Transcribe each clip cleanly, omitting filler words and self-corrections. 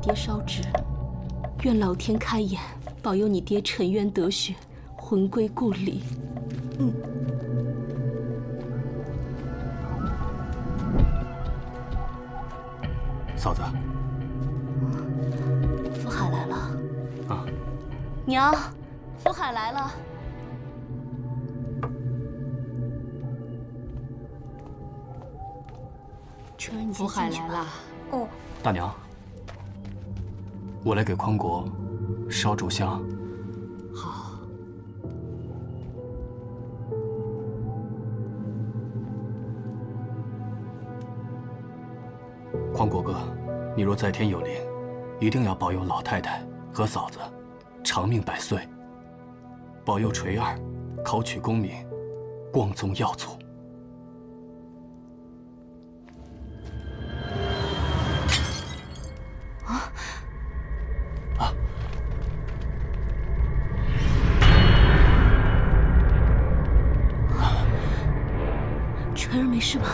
爹烧纸，愿老天开眼，保佑你爹沉冤得雪，魂归故里。嫂子，福海来了。啊，娘，福海来了。春儿，你福海来了。哦，大娘，我来给匡国烧炷香。好。匡国哥，你若在天有灵，一定要保佑老太太和嫂子长命百岁，保佑垂儿考取功名，光宗耀祖。垂儿没事吧？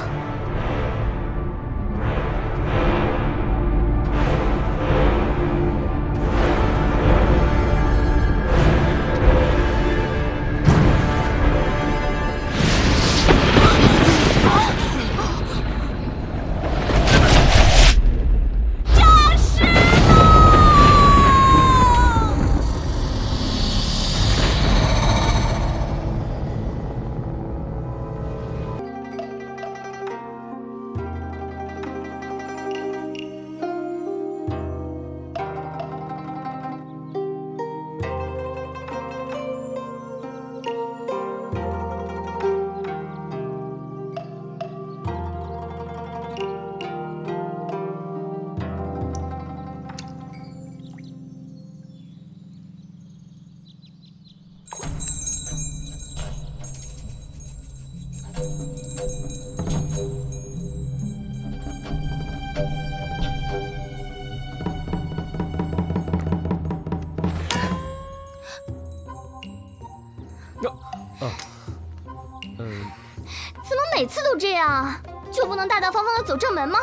怎么每次都这样？就不能大大方方的走正门吗？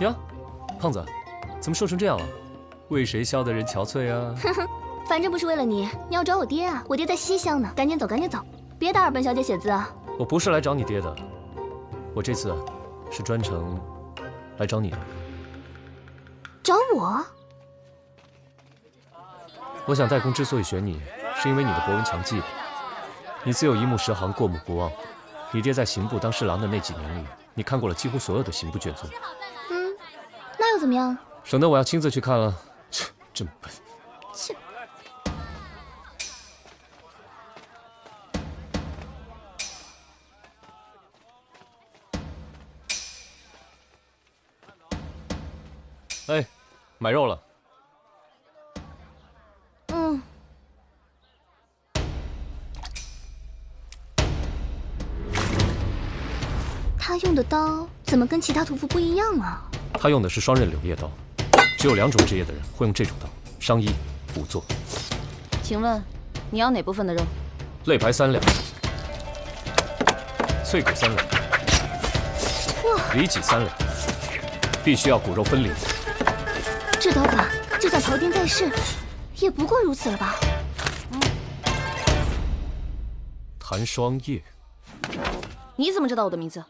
呀，胖子，怎么瘦成这样了？为谁消得人憔悴啊？反正不是为了你，你要找我爹啊！我爹在西厢呢，赶紧走，赶紧走，别打扰本小姐写字啊！我不是来找你爹的，我这次是专程来找你的。找我？我想代公之所以选你，是因为你的博闻强记。你自有一目十行，过目不忘。你爹在刑部当侍郎的那几年里，你看过了几乎所有的刑部卷宗。那又怎么样？省得我要亲自去看了。切，真笨。切。哎，买肉了。他用的刀怎么跟其他屠夫不一样啊？他用的是双刃柳叶刀，只有2种职业的人会用这种刀：商医、仵作。请问，你要哪部分的肉？肋排3两，脆骨3两，里脊3两，必须要骨肉分离。这刀法就算庖丁在世，也不过如此了吧？谭双叶，你怎么知道我的名字？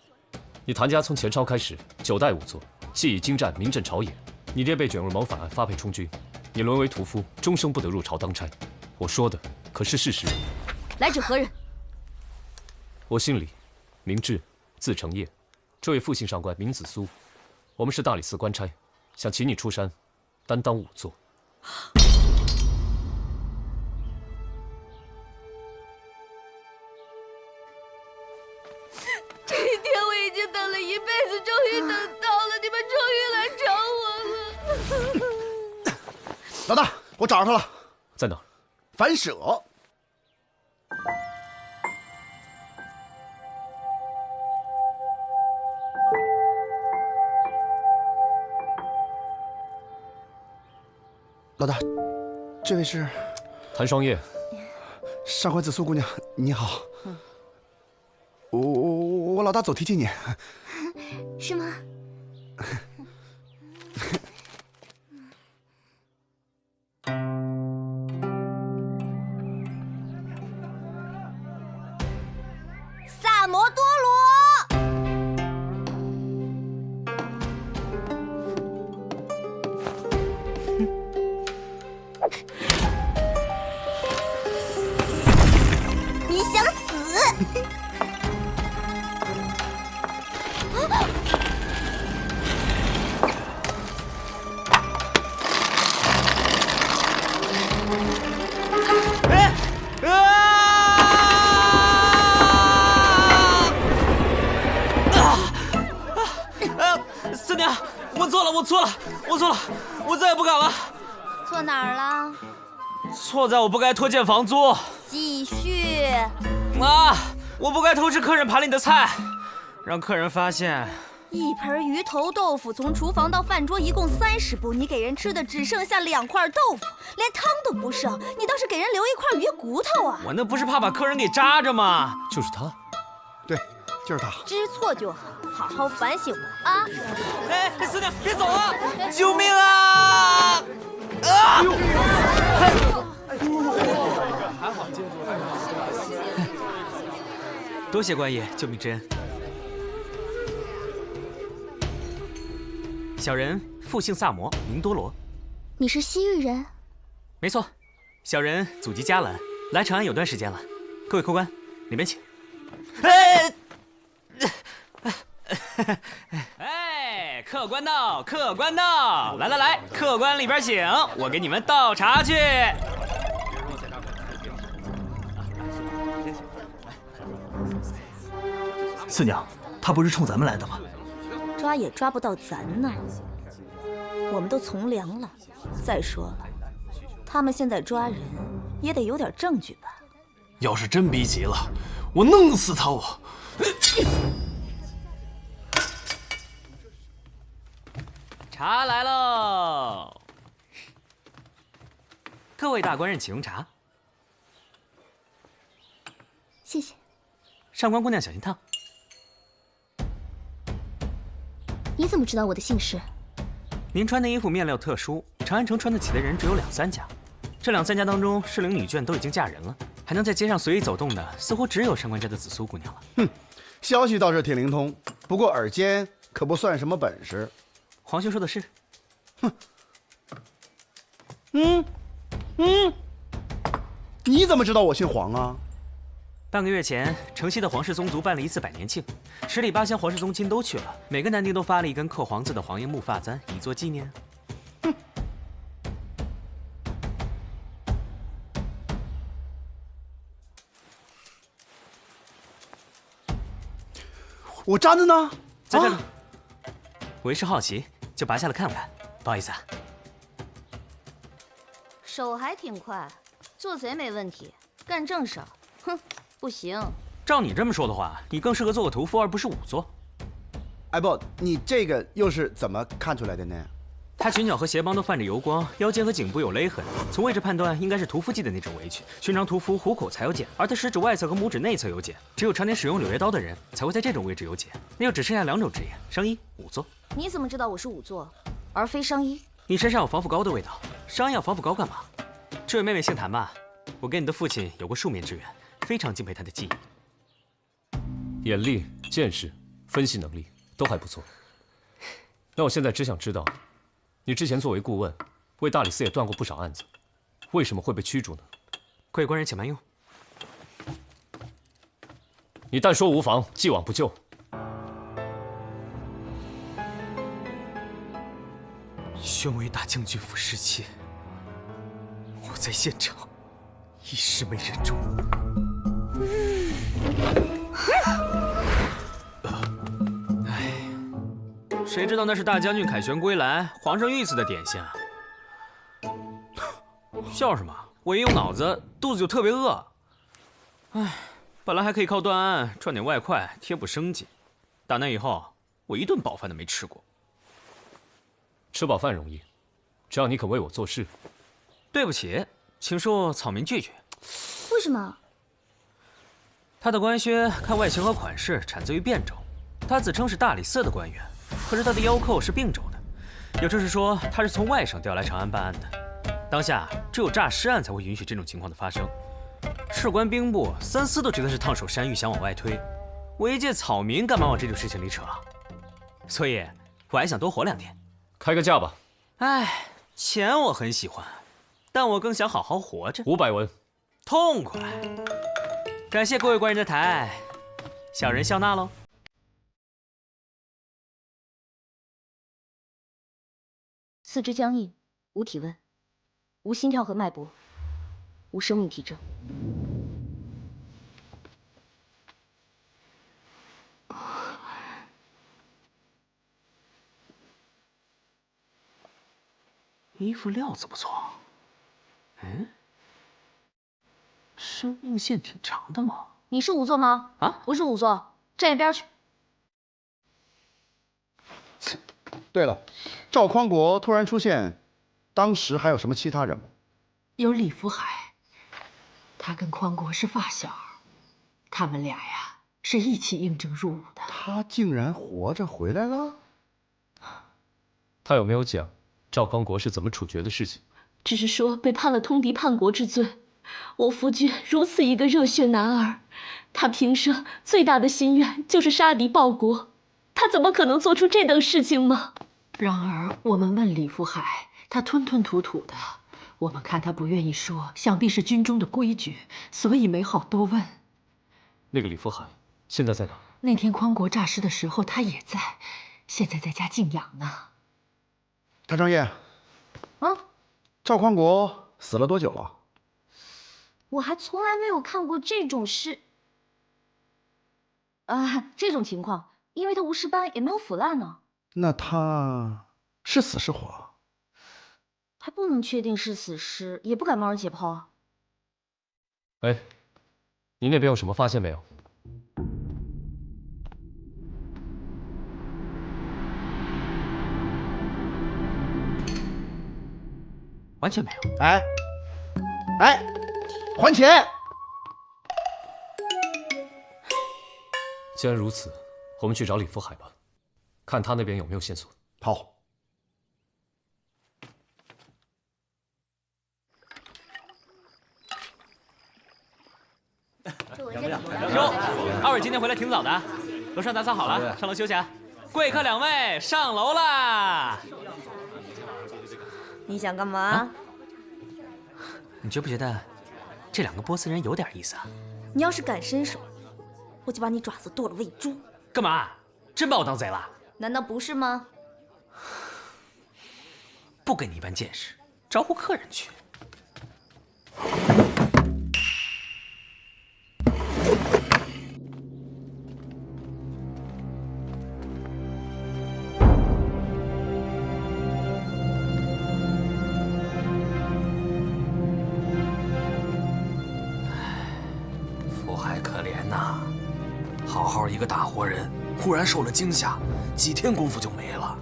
你谭家从前朝开始9代仵作，技艺精湛，名震朝野。你爹被卷入谋反案，发配充军，你沦为屠夫，终生不得入朝当差。我说的可是事实。来者何人？我姓李，名志，字承业。这位复姓上官名子苏，我们是大理寺官差，想请你出山，担当仵作。这一天我已经等了一辈子，终于等到了，你们终于来找我了。老大，我找着他了，在哪儿？反舍。老大，这位是谭双叶。上官子苏姑娘，你好。我老大走提起你。是吗？萨摩多罗。你想死？四娘，我错了，我再也不敢了。错哪儿了？错在我不该拖欠房租。继续。我不该偷吃客人盘里的菜，让客人发现。一盆鱼头豆腐从厨房到饭桌一共30步，你给人吃的只剩下2块豆腐，连汤都不剩，你倒是给人留一块鱼骨头啊！我那不是怕把客人给扎着吗？就是他。对，就是他。知错就好，好好反省吧啊！哎，四娘，别走啊！救命啊！多谢官爷救命之恩。小人复姓萨摩，名多罗。你是西域人？没错，小人祖籍迦兰，来长安有段时间了。各位客官，里面请。哎，客官到，客官到！来，客官里边请，我给你们倒茶去。四娘，他不是冲咱们来的吗？抓也抓不到咱呢，我们都从良了。再说了，他们现在抓人也得有点证据吧？要是真逼急了，我弄死他！我。茶来喽！各位大官人，请用茶。谢谢。上官姑娘小心烫。你怎么知道我的姓氏？您穿的衣服面料特殊，长安城穿得起的人只有2、3家。这2、3家当中，适龄女眷都已经嫁人了，还能在街上随意走动的，似乎只有上官家的紫苏姑娘了。哼，消息倒是挺灵通，不过耳尖可不算什么本事。皇兄说的是。哼。你怎么知道我姓黄啊？半个月前，城西的皇室宗族办了一次100年庆，10里8乡皇室宗亲都去了，每个男丁都发了一根刻黄字的黄叶木发簪，以作纪念。我簪子呢？在这里。我一时好奇，就拔下了看看，不好意思啊。手还挺快，做贼没问题，干正事儿，哼，不行。照你这么说的话，你更适合做个屠夫，而不是仵作。哎不，你这个又是怎么看出来的呢？他裙角和鞋帮都泛着油光，腰间和颈部有勒痕，从位置判断应该是屠夫系的那种围裙。寻常屠夫虎口才有茧，而他食指外侧和拇指内侧有茧，只有常年使用柳叶刀的人才会在这种位置有茧。那就只剩下2种职业：商医、仵作。你怎么知道我是仵作，而非商医？你身上有防腐膏的味道，商医要防腐膏干嘛？这位妹妹姓谭吧？我跟你的父亲有过数面之缘，非常敬佩他的技艺。眼力、见识、分析能力都还不错。那我现在只想知道，你之前作为顾问，为大理寺也断过不少案子，为什么会被驱逐呢？各位官人请慢用。你但说无妨，既往不咎。宣为大将军府侍妾，我在现场一时没忍住。谁知道那是大将军凯旋归来，皇上御赐的点心啊！笑什么？我一用脑子，肚子就特别饿。唉，本来还可以靠断案赚点外快贴补生计，打那以后，我一顿饱饭都没吃过。吃饱饭容易，只要你肯为我做事。对不起，请恕草民拒绝。为什么？他的官靴看外形和款式产自于汴州，他自称是大理寺的官员，可是他的腰扣是并州的，也就是说他是从外省调来长安办案的。当下只有诈尸案才会允许这种情况的发生，事关兵部，3司都觉得是烫手山芋，想往外推。我一介草民，干嘛往这种事情里扯？所以我还想多活2天。开个价吧。哎，钱我很喜欢，但我更想好好活着。500文，痛快！感谢各位官人的抬爱，小人笑纳喽。四肢僵硬，无体温，无心跳和脉搏，无生命体征。衣服料子不错，生命线挺长的嘛。你是仵作吗？啊，不是仵作，站一边去。对了，赵匡国突然出现，当时还有什么其他人吗？有李福海，他跟匡国是发小，他们俩呀是一起应征入伍的。他竟然活着回来了？他有没有讲赵匡国是怎么处决的事情？只是说被判了通敌叛国之罪。我夫君如此一个热血男儿，他平生最大的心愿就是杀敌报国，他怎么可能做出这等事情吗？然而我们问李福海，他吞吞吐吐的。我们看他不愿意说，想必是军中的规矩，所以没好多问。那个李福海现在在哪？那天匡国诈尸的时候他也在，现在在家静养呢。谭正业，赵匡国死了多久了？我还从来没有看过这种事。这种情况，因为他无尸斑，也没有腐烂呢。那他是死是活？还不能确定是死尸，也不敢贸然解剖啊。哎，你那边有什么发现没有？完全没有。哎，还钱！既然如此，我们去找李福海吧，看他那边有没有线索。好。哟，二位今天回来挺早的，楼上打扫好了，上楼休息啊。贵客2位上楼啦。你想干嘛？你觉不觉得这2个波斯人有点意思啊？你要是敢伸手，我就把你爪子剁了喂猪。干嘛？真把我当贼了？难道不是吗？不跟你一般见识，招呼客人去。福海可怜呐，好好一个大活人，忽然受了惊吓，几天功夫就没了。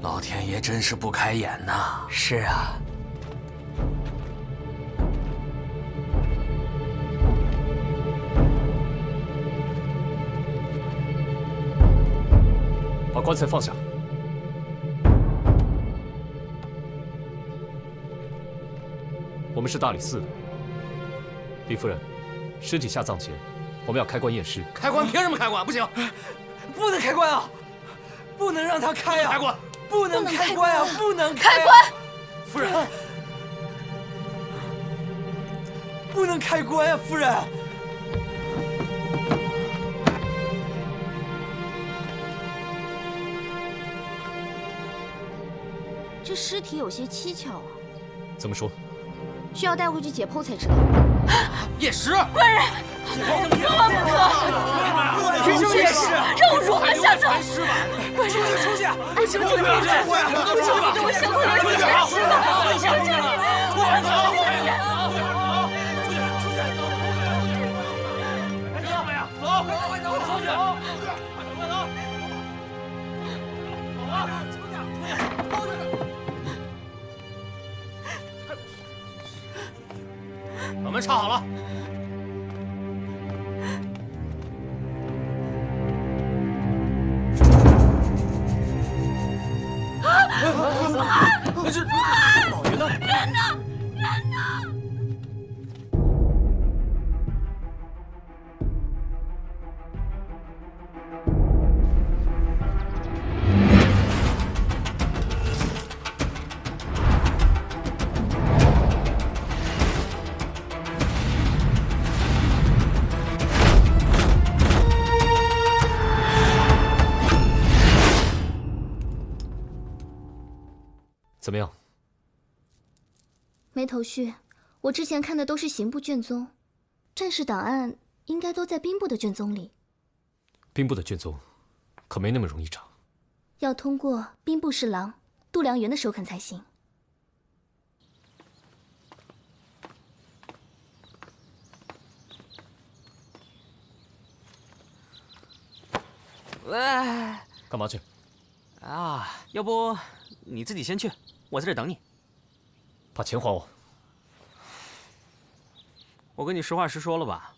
老天爷真是不开眼呐！是啊。把棺材放下。我们是大理寺的，李夫人，尸体下葬前，我们要开棺验尸。开棺凭什么开棺？不行，不能开棺啊！不能让他开啊！开棺！不能开棺啊！不能开棺！夫人，不能开棺呀，夫人！这尸体有些蹊跷啊，怎么说？需要带回去解剖才知道。验尸！官人，万不可！凭什么验尸？让我如何下葬？官人，出去！求求你，求求你给我想办法让我验尸吧！我求求你了，我求求你！知道没有？走，快走，出去！快走！走啊！出去！把门插好了。这老爷呢？人呢？人呢？怎么样？没头绪。我之前看的都是刑部卷宗，战士档案应该都在兵部的卷宗里。兵部的卷宗可没那么容易查，要通过兵部侍郎度量员的首肯才行。喂，干嘛去？啊，要不你自己先去，我在这等你。把钱还我。我跟你实话实说了吧，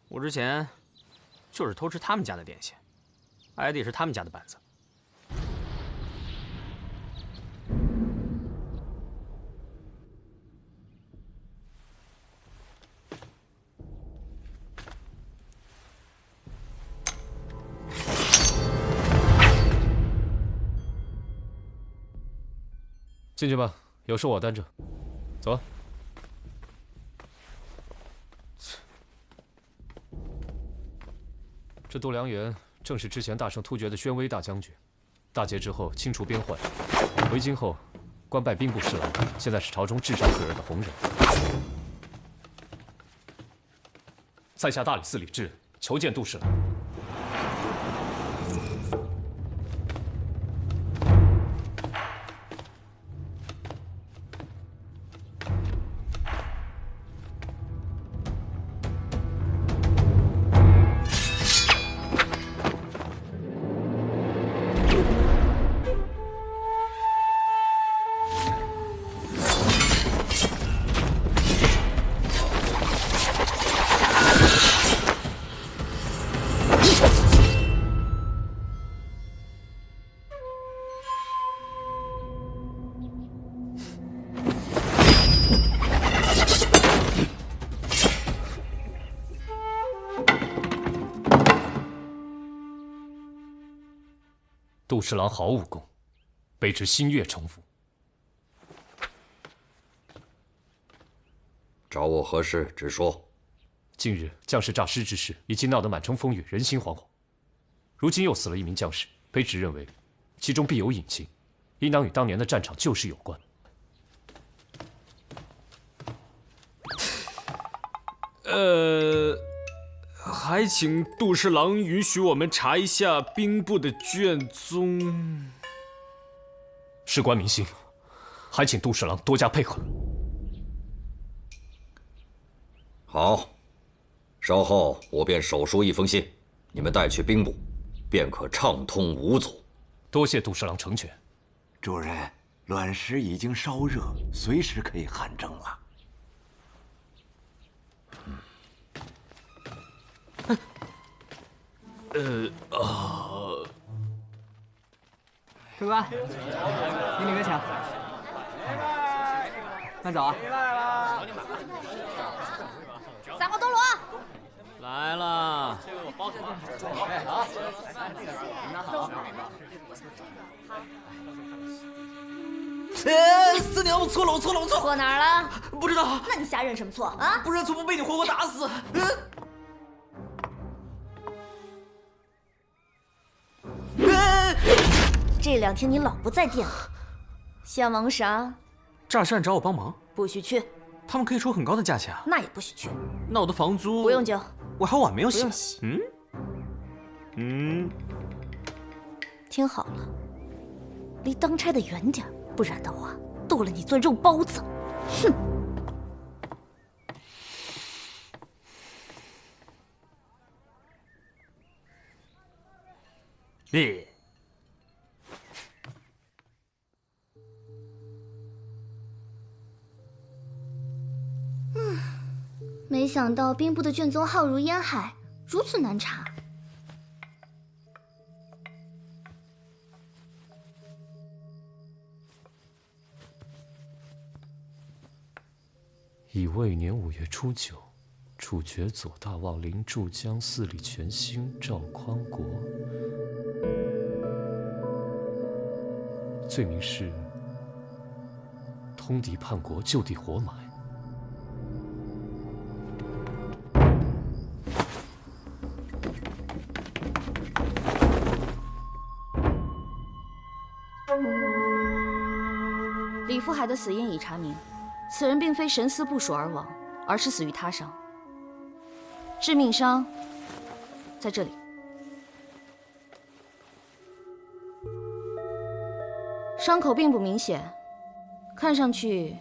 我之前就是偷吃他们家的点心，挨的也是他们家的板子。进去吧，有事我担着。走啊。这度量员正是之前大胜突厥的宣威大将军，大捷之后清除边患，回京后官拜兵部侍郎，现在是朝中至上可热的红人。在下大理寺李治，求见杜侍郎。杜侍郎好武功，卑职心悦诚服。找我何事？直说。近日将士诈尸之事已经闹得满城风雨，人心惶惶。如今又死了一名将士，卑职认为其中必有隐情，应当与当年的战场旧事有关。还请杜侍郎允许我们查一下兵部的卷宗。事关民心，还请杜侍郎多加配合。好，稍后我便手书一封信，你们带去兵部，便可畅通无阻。多谢杜侍郎成全。主人，卵石已经烧热，随时可以汗蒸了。客官，你领个抢。慢走啊！三号多罗，来了。四娘，我错了，我错了，我错了。错哪儿了？不知道。那你瞎认什么错啊？不认错不被你活活打死。这2天你老不在店里，想忙啥？诈尸案找我帮忙，不许去。他们可以出很高的价钱啊。那也不许去。那我的房租不用交，我还有碗没有洗。不用洗。听好了，离当差的远点，不然的话，剁了你做肉包子。哼！没想到兵部的卷宗浩如烟海，如此难查。乙未年5月初9，处决左大望陵驻江司礼全兴赵匡国，罪名是通敌叛国，就地活埋。福海的死因已查明，此人并非神思不属而亡，而是死于他伤。致命伤在这里。伤口并不明显，看上去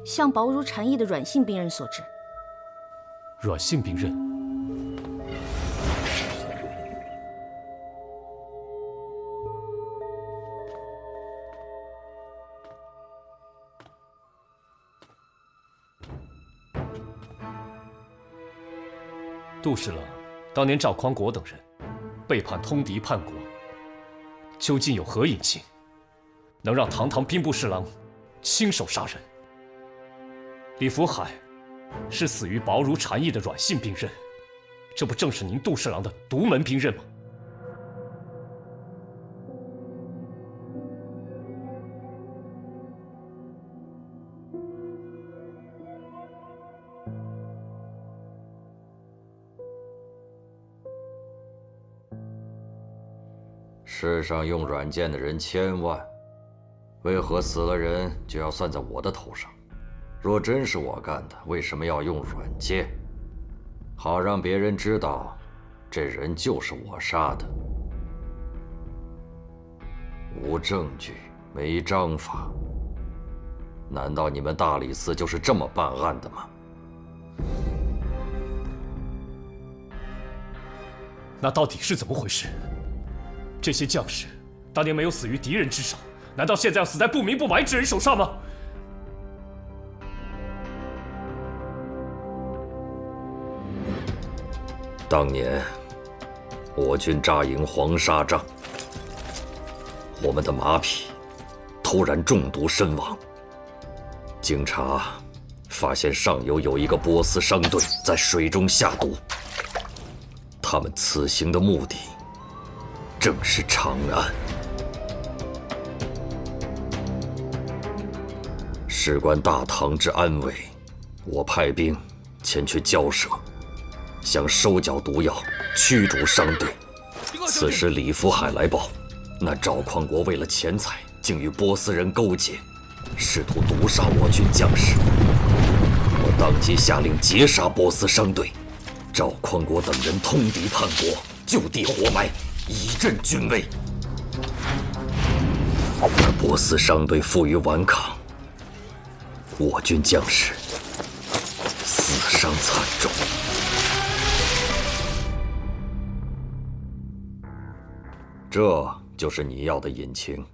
像薄如蝉翼的软性冰刃所致。软性冰刃。杜侍郎当年赵匡国等人背叛通敌叛国，究竟有何隐情，能让堂堂兵部侍郎亲手杀人？李福海是死于薄如蝉翼的软性兵刃，这不正是您杜侍郎的独门兵刃吗？世上用软剑的人千万，为何死了人就要算在我的头上？若真是我干的，为什么要用软剑？好让别人知道，这人就是我杀的。无证据，没章法。难道你们大理寺就是这么办案的吗？那到底是怎么回事？这些将士当年没有死于敌人之手，难道现在要死在不明不白之人手上吗？当年我军扎营黄沙帐，我们的马匹突然中毒身亡。经查发现上游有一个波斯商队在水中下毒，他们此行的目的正是长安。事关大唐之安危，我派兵前去交涉，想收缴毒药，驱逐商队。此时李福海来报，那赵匡国为了钱财，竟与波斯人勾结，试图毒杀我军将士。我当即下令截杀波斯商队，赵匡国等人通敌叛国，就地活埋，以振军威。而波斯商队负隅顽抗，我军将士死伤惨重。这就是你要的隐情。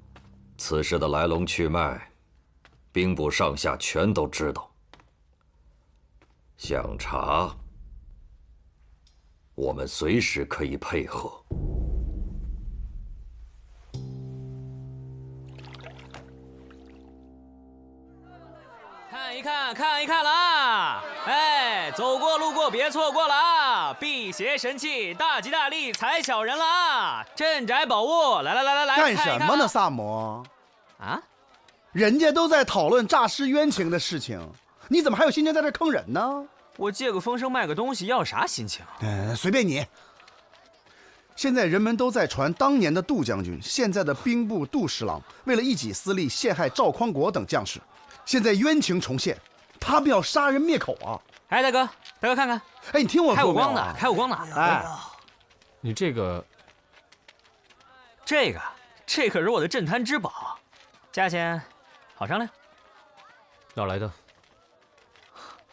此事的来龙去脉，兵部上下全都知道。想查，我们随时可以配合。看一看，看一看啦！哎，走过路过别错过了啊！辟邪神器，大吉大利，财小人了啊！镇宅宝物，来，干什么呢，萨摩？啊？人家都在讨论诈尸冤情的事情，你怎么还有心情在这坑人呢？我借个风声卖个东西，要啥心情？随便你。现在人们都在传当年的杜将军，现在的兵部杜侍郎，为了一己私利陷害赵匡国等将士，现在冤情重现，他们要杀人灭口啊！哎，大哥看看，哎，你听我说，开我光呢，开我光呢！哎，你这个可是我的镇摊之宝，价钱好商量。哪儿来的？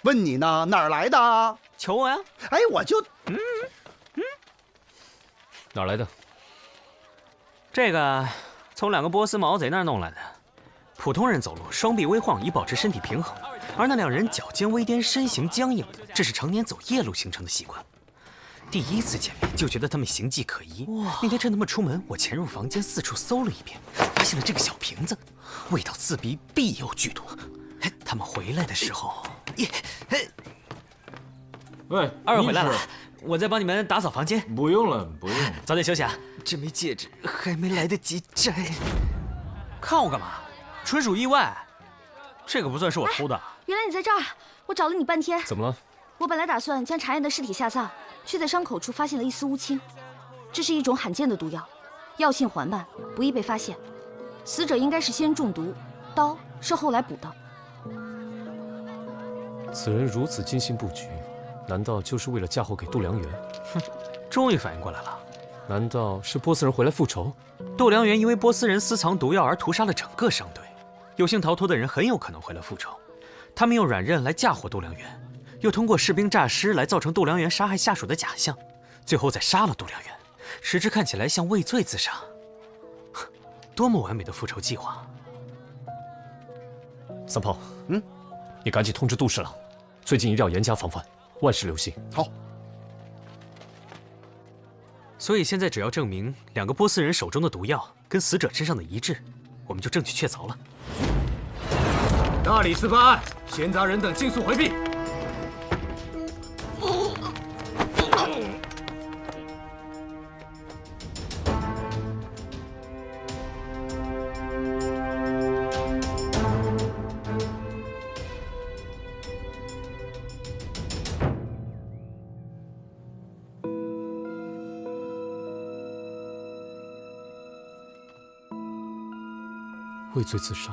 问你呢，哪儿来的？求我呀！哎，我就哪儿来的？这个从2个波斯毛贼那儿弄来的。普通人走路双臂微晃，以保持身体平衡，而那2人脚尖微颠，身形僵硬，这是常年走夜路形成的习惯。第一次见面就觉得他们形迹可疑。那天趁他们出门，我潜入房间四处搜了一遍，发现了这个小瓶子，味道刺鼻，必有剧毒。他们回来的时候，喂，二位回来了，我再帮你们打扫房间。不用了，不用。早点休息啊！这枚戒指还没来得及摘。看我干嘛？纯属意外，这个不算是我偷的。原来你在这儿，我找了你半天。怎么了？我本来打算将查验的尸体下葬，却在伤口处发现了一丝乌青。这是一种罕见的毒药，药性缓慢，不易被发现。死者应该是先中毒，刀是后来补的。此人如此精心布局，难道就是为了嫁祸给度良缘？哼，终于反应过来了。难道是波斯人回来复仇？度良缘因为波斯人私藏毒药而屠杀了整个商队，有幸逃脱的人很有可能回来复仇。他们用软刃来嫁祸度良缘，又通过士兵诈尸来造成度良缘杀害下属的假象，最后再杀了度良缘，使之看起来像畏罪自杀。多么完美的复仇计划！三炮，你赶紧通知杜侍郎，最近一定要严加防范，万事留心。好。所以现在只要证明2个波斯人手中的毒药跟死者身上的一致，我们就证据确凿了。大理寺办案，闲杂人等尽速回避。畏罪自杀，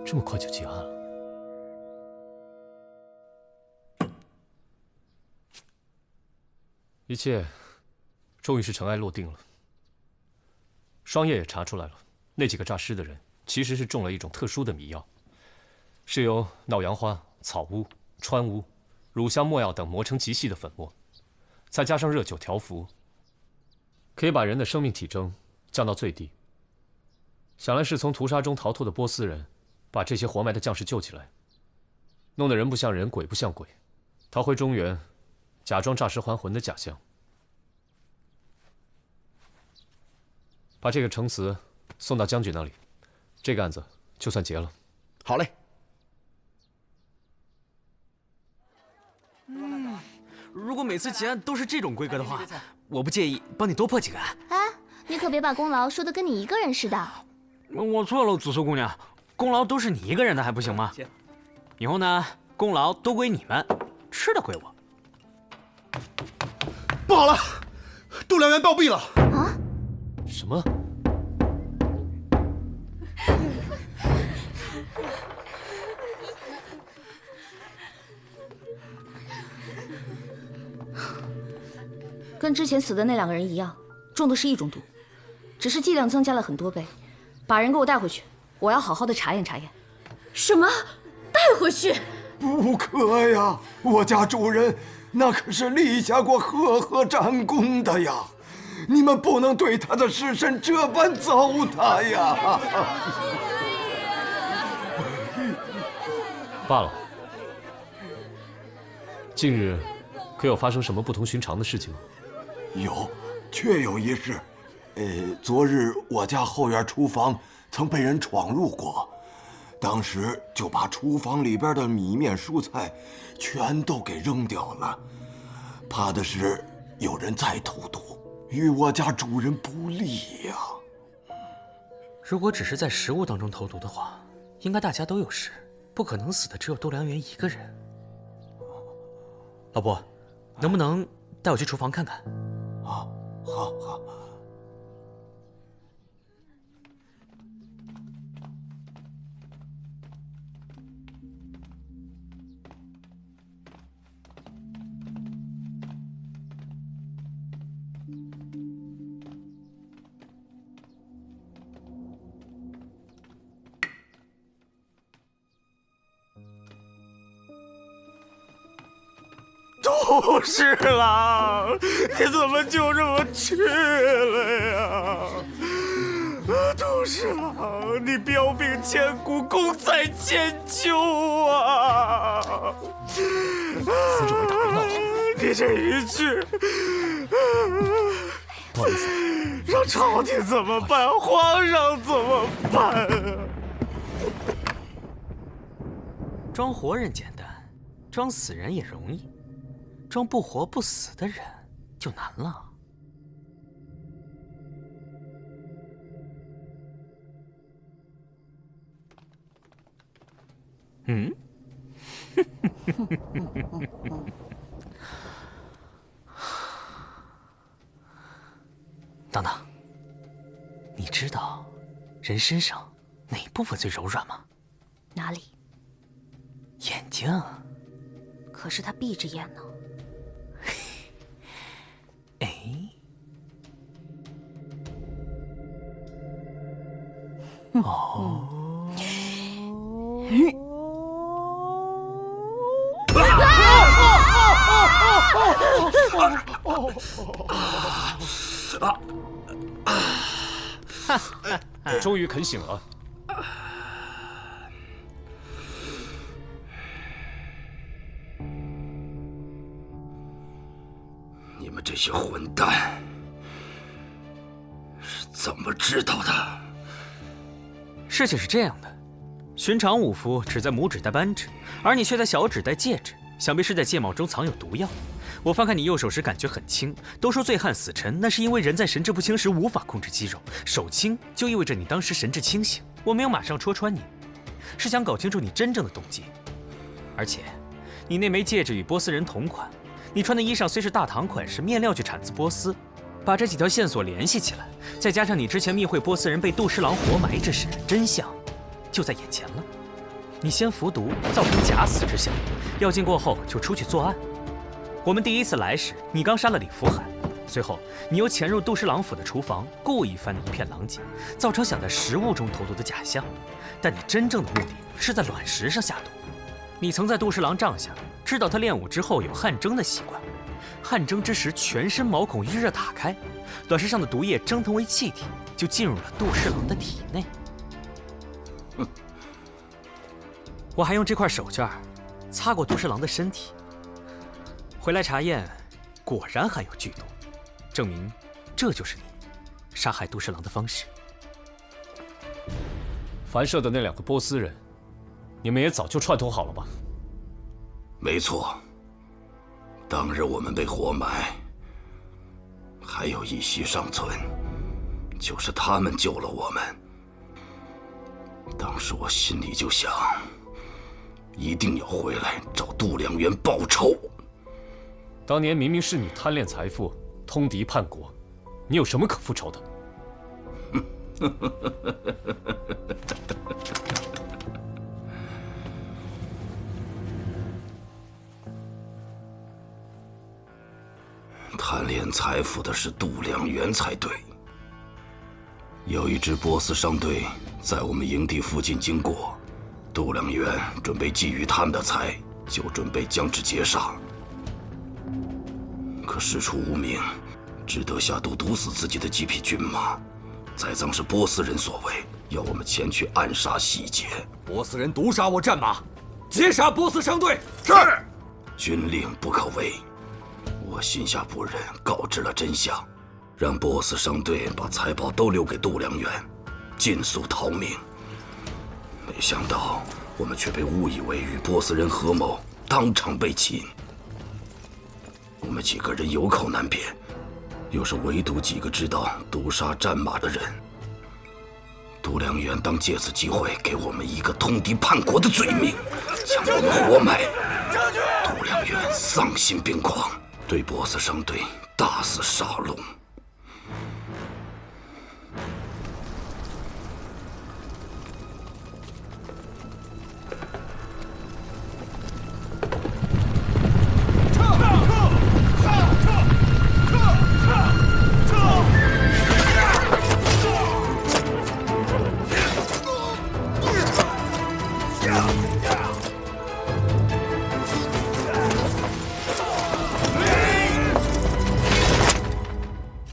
这么快就结案了。一切终于是尘埃落定了。双叶也查出来了，那几个诈尸的人其实是中了一种特殊的迷药，是由脑杨花、草乌、川乌、乳香、没药等磨成极细的粉末，再加上热酒调服，可以把人的生命体征降到最低。想来是从屠杀中逃脱的波斯人，把这些活埋的将士救起来，弄得人不像人，鬼不像鬼，逃回中原，假装诈尸还魂的假象。把这个呈词送到将军那里，这个案子就算结了。好嘞。如果每次结案都是这种规格的话，我不介意帮你多破几个案。哎，你可别把功劳说的跟你一个人似的。我错了，紫苏姑娘，功劳都是你一个人的还不行吗？以后呢，功劳都归你们，吃的归我。不好了，度良缘暴毙了！啊？什么？跟之前死的那2个人一样，中的是一种毒，只是剂量增加了很多倍。把人给我带回去，我要好好的查验查验。什么？带回去？不可呀！我家主人那可是立下过赫赫战功的呀，你们不能对他的尸身这般糟蹋呀！罢了。近日可有发生什么不同寻常的事情吗？有，确有一事。昨日我家后院厨房曾被人闯入过，当时就把厨房里边的米面蔬菜全都给扔掉了，怕的是有人再投毒，与我家主人不利呀。如果只是在食物当中投毒的话，应该大家都有事，不可能死的只有度良缘一个人。老伯，能不能带我去厨房看看？好。杜侍郎，你怎么就这么去了呀？杜侍郎，你标兵千古，功在千秋啊！孙政委打别闹了，你这一去，不好意思，让朝廷怎么办？皇上怎么办啊？装活人简单，装死人也容易。装不活不死的人就难了。等等，你知道人身上哪部分最柔软吗？哪里？眼睛。可是他闭着眼呢。哎。哦。终于肯醒了。你们这些混蛋是怎么知道的？事情是这样的，寻常武夫只在拇指戴扳指，而你却在小指戴戒指，想必是在戒帽中藏有毒药。我翻看你右手时感觉很轻，都说醉汉死沉，那是因为人在神志不清时无法控制肌肉，手轻就意味着你当时神志清醒。我没有马上戳穿你，是想搞清楚你真正的动机。而且，你那枚戒指与波斯人同款，你穿的衣裳虽是大唐款式，面料却产自波斯。把这几条线索联系起来，再加上你之前密会波斯人被杜十郎活埋之时，真相就在眼前了。你先服毒，造成假死之效，药劲过后就出去作案。我们第一次来时，你刚杀了李福海，随后你又潜入杜十郎府的厨房，故意翻得一片狼藉，造成想在食物中投毒的假象。但你真正的目的是在卵石上下毒。你曾在杜十郎帐下知道他练武之后有汗蒸的习惯，汗蒸之时全身毛孔预热打开，卵石上的毒液蒸腾为气体，就进入了杜十郎的体内。我还用这块手绢擦过杜十郎的身体，回来查验，果然含有剧毒，证明这就是你杀害杜十郎的方式。凡射的那2个波斯人，你们也早就串通好了吧？没错，当日我们被活埋，还有一息尚存，就是他们救了我们。当时我心里就想，一定要回来找度量元报仇。当年明明是你贪恋财富，通敌叛国，你有什么可复仇的？贪恋财富的是度量元才对。有一支波斯商队在我们营地附近经过，度量元准备觊觎他们的财，就准备将之截杀。可事出无名，只得下毒毒死自己的几匹军马。栽赃是波斯人所为，要我们前去暗杀细节。波斯人毒杀我战马，截杀波斯商队。是。军令不可违。我心下不忍，告知了真相，让波斯商队把财宝都留给度量元，尽速逃命。没想到我们却被误以为与波斯人合谋，当场被擒。我们几个人有口难辩，又是唯独几个知道毒杀战马的人。度量元当借此机会给我们一个通敌叛国的罪名，将我们活埋。度量元丧心病狂，对波斯商队大肆杀戮。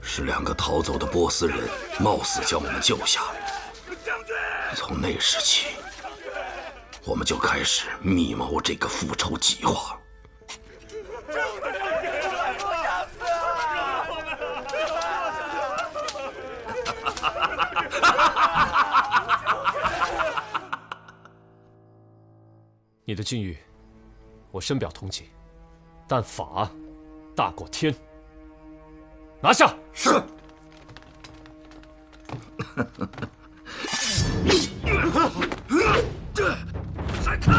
是2个逃走的波斯人，冒死将我们救下。从那时起，我们就开始密谋这个复仇计划。你的境遇，我深表同情，但法大过天。拿下！是。闪开！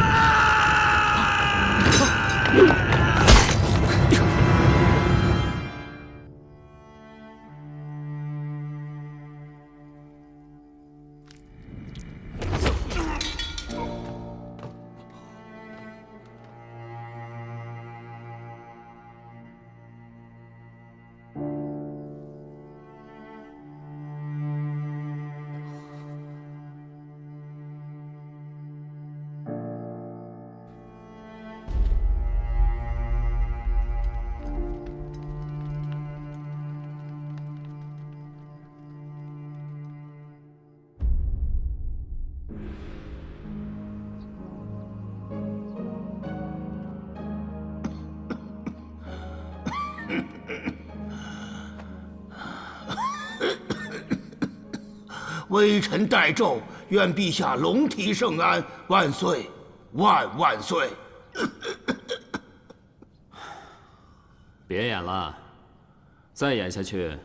微臣代奏，愿陛下龙体圣安，万岁，万万岁！别演了，再演下去，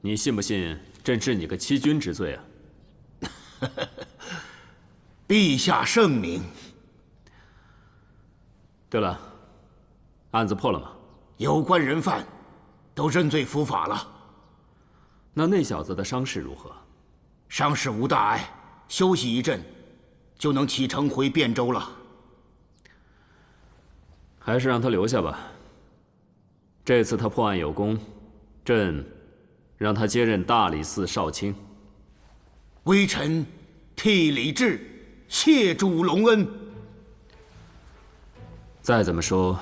你信不信朕治你个欺君之罪啊？陛下圣明。对了，案子破了吗？有关人犯都认罪伏法了。那小子的伤势如何？伤势无大碍，休息一阵，就能启程回汴州了。还是让他留下吧。这次他破案有功，朕让他接任大理寺少卿。微臣替李治谢主隆恩。再怎么说，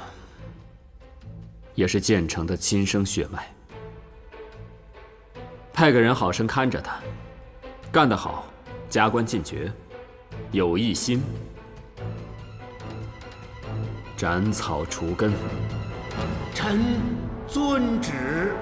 也是建成的亲生血脉。派个人好生看着他，干得好，加官进爵；有异心，斩草除根。臣遵旨。